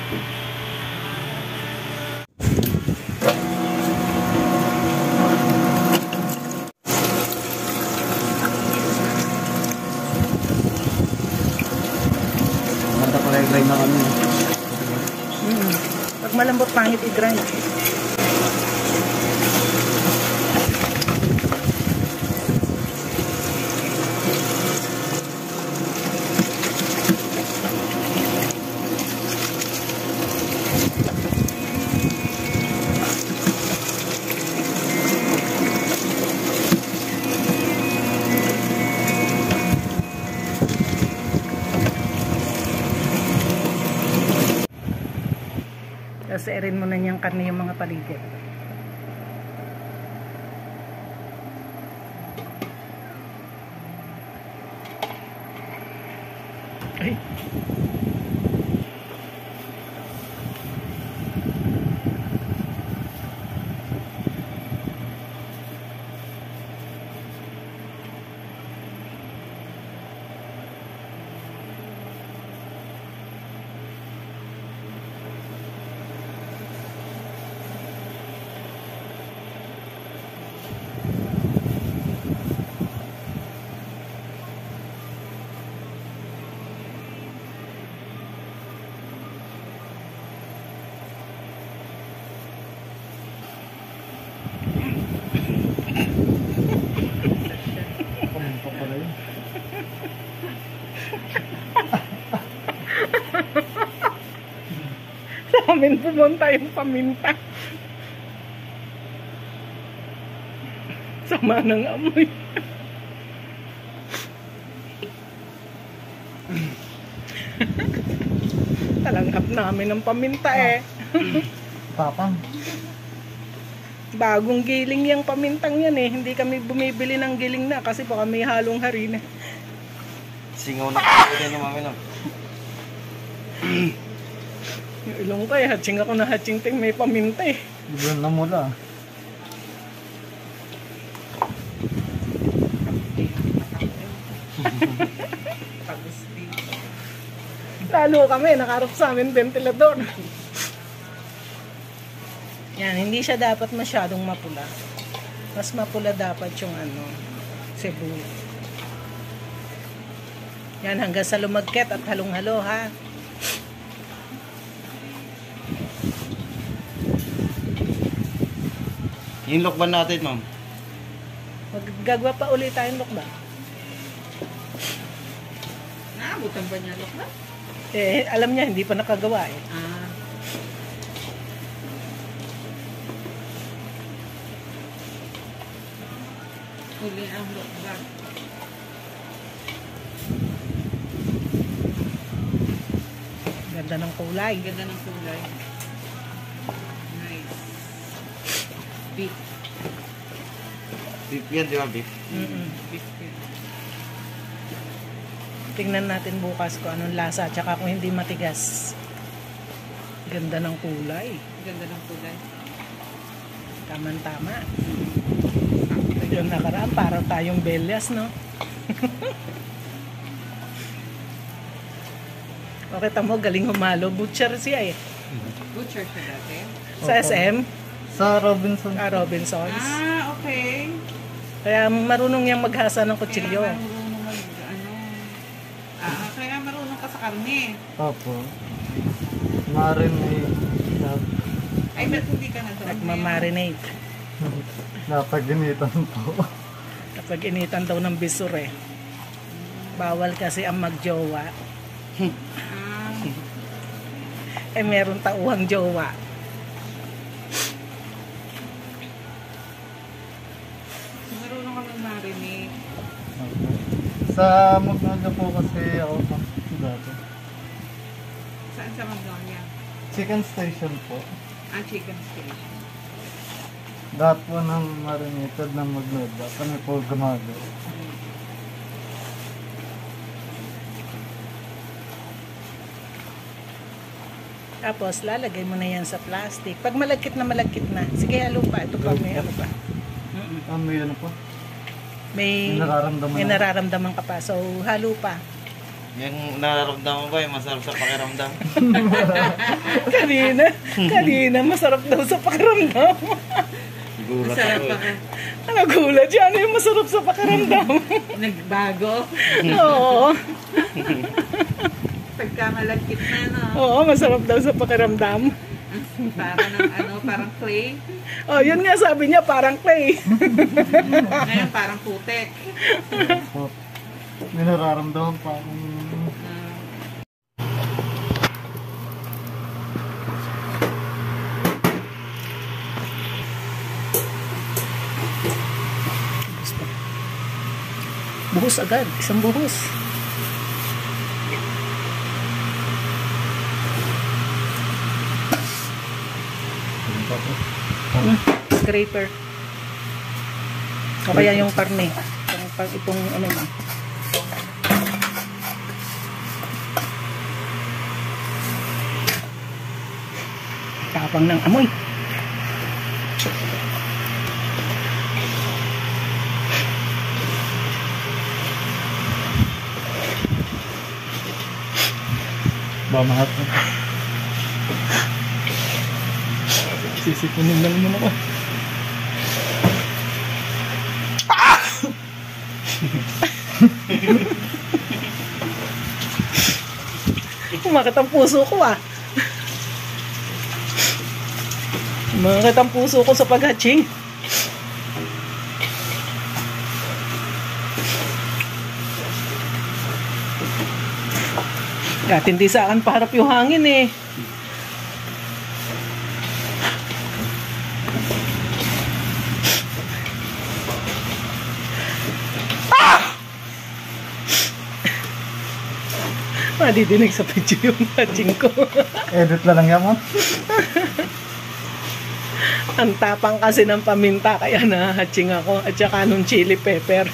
Manda pala i-grind na kami. Pag malambot pangit i-grind. Tapos erin mo na niyang karne yung mga paligid. Ay. Sa amin pumunta yung paminta. Sama ng amoy. Talanghap namin ng paminta eh. Papang. Bagong giling yung pamintang yan eh. Hindi kami bumibili ng giling na kasi baka may halong harina. Singaw na kayo din yung mami no. Yung ilong ko eh. Hatsing ako na hatsing ting may paminta eh. Doon na mula. Lalo kami, nakarap sa amin ventilador. Yan, hindi siya dapat masyadong mapula. Mas mapula dapat yung ano, Cebu. Yan, hanggang sa lumagket at halong-halo ha. Yung lokban natin, ma'am. Maggagawa pa ulit tayong lokban. Naabutan ba niya lokban? Eh, alam niya, hindi pa nakagawa eh. Ah. Huli ang lokban. Ganda ng kulay. Ganda ng kulay. Nice. Beef. Beef yan, di ba beef? Beef. Tingnan natin bukas kung anong lasa at saka kung hindi matigas. Ganda ng kulay. Ganda ng kulay. Tama-tama. Yung nakaraan, parang tayong Belyas, no? Okay, tamo, galing humalo. Butcher siya eh. Butcher siya dati? Sa SM? Sa Robinson. Robinsons. Ah, okay. Kaya marunong niyang maghasa ng kutsilyo. Kaya marunong kaya marunong ka sa karne. Opo. Marinate. Ay, ba't hindi ka na doon? Nagmamarinate. Napag-initan po. Kapag initan daw ng bisur eh. Bawal kasi ang magjowa. Eh meron tauhang jowa. Marunong ka mag-marinate. Sa Magnolia po kasi ako dati. Saan sa Magnolia? Chicken station po. Ah, chicken station. Lahat po ng marinated ng Magnolia. Kami po gumagawa. Tapos lalagay mo na yan sa plastic. Pag malagkit na, sige halo pa. Ito pa, may ano pa. May ano po? May nararamdaman ka pa. So halo pa. Yung nararamdaman ba yung masarap sa pakiramdam? Kanina, masarap daw sa pakiramdam. Gulat Masarap ako pa ka. Nagulat siya, ano yung masarap sa pakiramdam? Nagbago. Oo. Pagkamalagkit na, no? Oo, masarap daw sa pakiramdam. Parang clay. Oh, yun nga sabi niya, parang clay. Ngayon, parang putek. May nararamdaman pa akong Buhos agad, isang buhos. Scraper. O kaya yung karne. Itong ano na. Tapang ng amoy. bamahat na. Sisipunin lang naman ako. Umakit ang puso ko ah. Umakit ang puso ko sa paghatching. At hindi sa akin paharap yung hangin eh. Madidinig sa video yung hatching ko. Edit na lang yan mo. Ang tapang kasi ng paminta kaya na-hatching ako at saka nung chili pepper.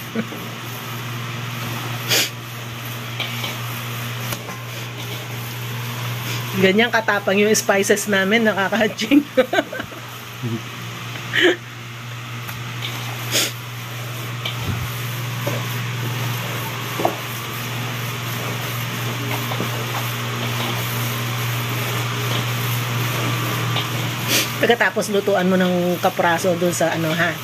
Ganyan katapang yung spices namin, nakaka-hatching. Pagkatapos lutuan mo ng kapraso dun sa ano ha.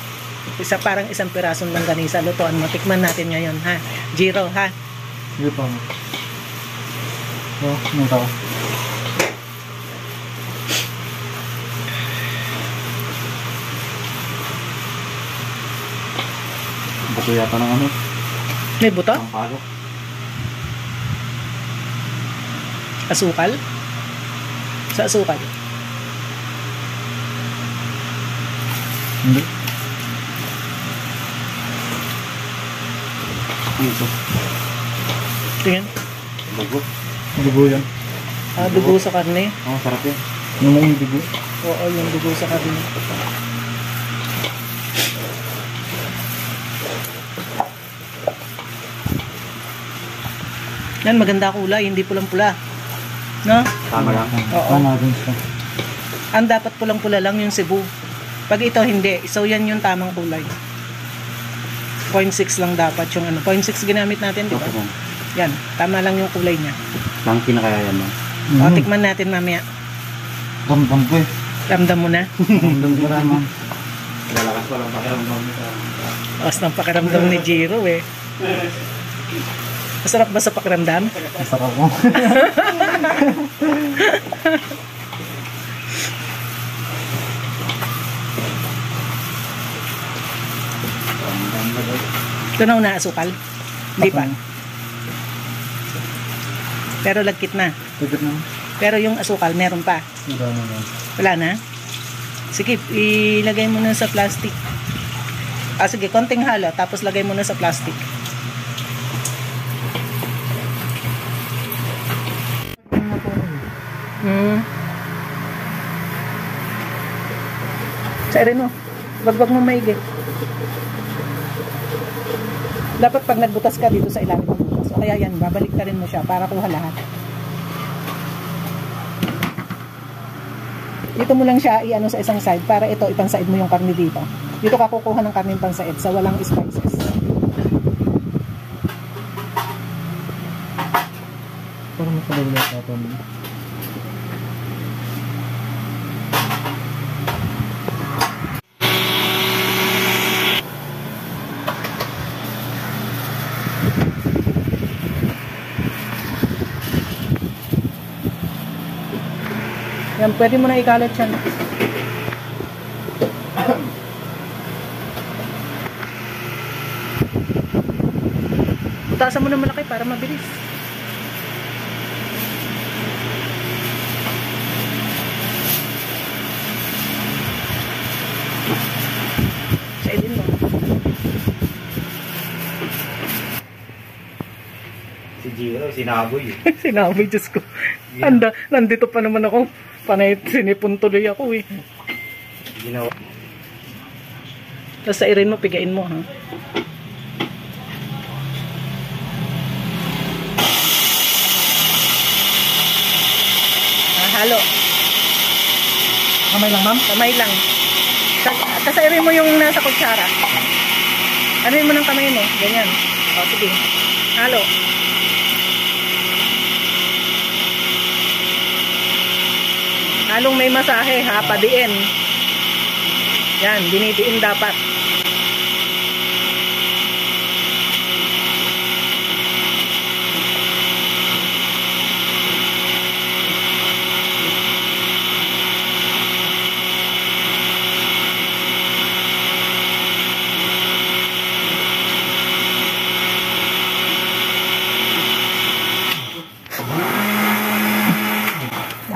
Parang isang pirasong langganisa, lutuan mo. Tikman natin ngayon ha. Jiro ha. Sige pa mo. Ano tao? Bato yata ng ano? May buto? Ang palo. Asukal? Sa asukal? Hindi. Ano ito? Tingnan. Bago. Dugo yan. Ah, dugo sa karne. Oh, sarap yan. Ano yung dugo? Oo, yung dugo sa karne. Yan, maganda kulay, hindi pulang-pula. No? Tama lang. Oo. Tama din siya. Ang dapat pulang-pula lang yung Cebu. Pag ito hindi, so yan yung tamang kulay. 0.6 lang dapat yung ano. 0.6 ginamit natin, di ba? Okay. Yan, tama lang yung kulay niya. Lang kinakaya yan mo. O, tikman natin mamaya. Ramdam ko eh. Ramdam mo na. Ramdam ko naman. Lalakas pa lang pakiramdam nito. Lakas ng pakiramdam ni Jiro eh. Masarap ba sa pakiramdam? Masarap mo. Ito na unaasukal? Hindi pa. Pero lagkit na. Tigit na. Pero yung asukal, meron pa. Wala naman. Wala na? Sige, ilagay mo na sa plastic. Ah, sige, konting halo, tapos lagay mo na sa plastic. Sa rin mo. Bagbag mo maigi. Dapat pag nagbutas ka dito sa ilalim ng butas. O kaya yan, babalik ka rin mo siya para kuha lahat. Dito mo lang siya i-ano sa isang side para ito ipansaid mo yung karne dito. Dito ka kukuha ng karne pansaid sa walang spices. sa ulit natin. Yan, pwede mo na ikalat yan. Butasan mo na malaki para mabilis. Saidin mo. Si Jiro, sinaboy eh. Sinabi, Diyos ko. Yeah. Nandito pa naman ako. Panay, sinipon tuloy ako eh. Ginawa. Tapos sa irin mo, pigain mo ha. Halo. Kamay lang, ma'am? Kamay lang. Kasairin mo yung nasa kutsara. Anuin mo ng kamay mo. Ganyan. O, sige. Halo. Halong may masahe ha. Padiin. Yan. Dinidiin dapat.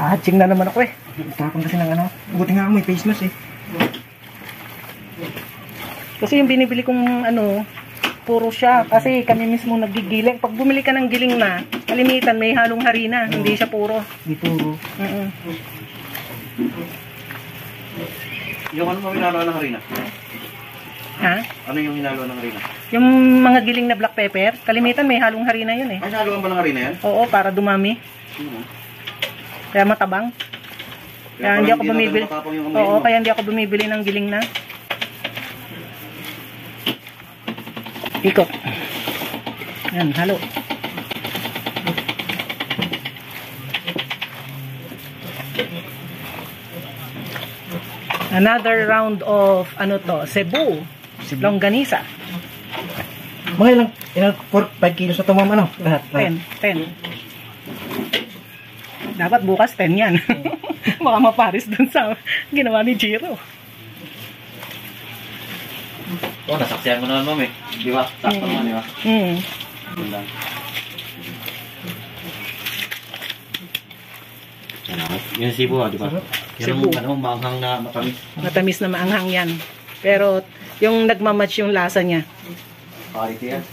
Hatching na naman ako eh. Tapang kasi ng ano. Buti nga ako may face mask eh. Kasi yung binibili kong ano, puro siya. Kasi kami mismo naggigiling. Pag bumili ka ng giling na, kalimitan may halong harina. Hindi siya puro. Di puro. Yung ano mo hinalo ng harina? Ha? Ano yung hinalo ng harina? Yung mga giling na black pepper, kalimitan may halong harina yun eh. Ay, hinaluan ba ng harina yan? Oo, para dumami. Kaya matabang. Kaya hindi ako bumibili. Oo, kaya hindi ako bumibili ng giling na. Ikot. Yan, halo. Another round of ano to, Cebu. Longganisa. Mga ilang, 5 kilos na ito, ma'am, ano? Lahat. 10. Dapat bukas 10 yan. Baka maparis dun sa ginawa ni Jiro. Oh, nasaksiyan mo naman, ma'am eh. Di ba? Sakto naman, di ba? Ganda. Yung sibo, di ba? Cebu. Yung ano, maanghang na matamis. Matamis na maanghang yan. Pero yung nagmamatch yung lasa niya. Quality yan.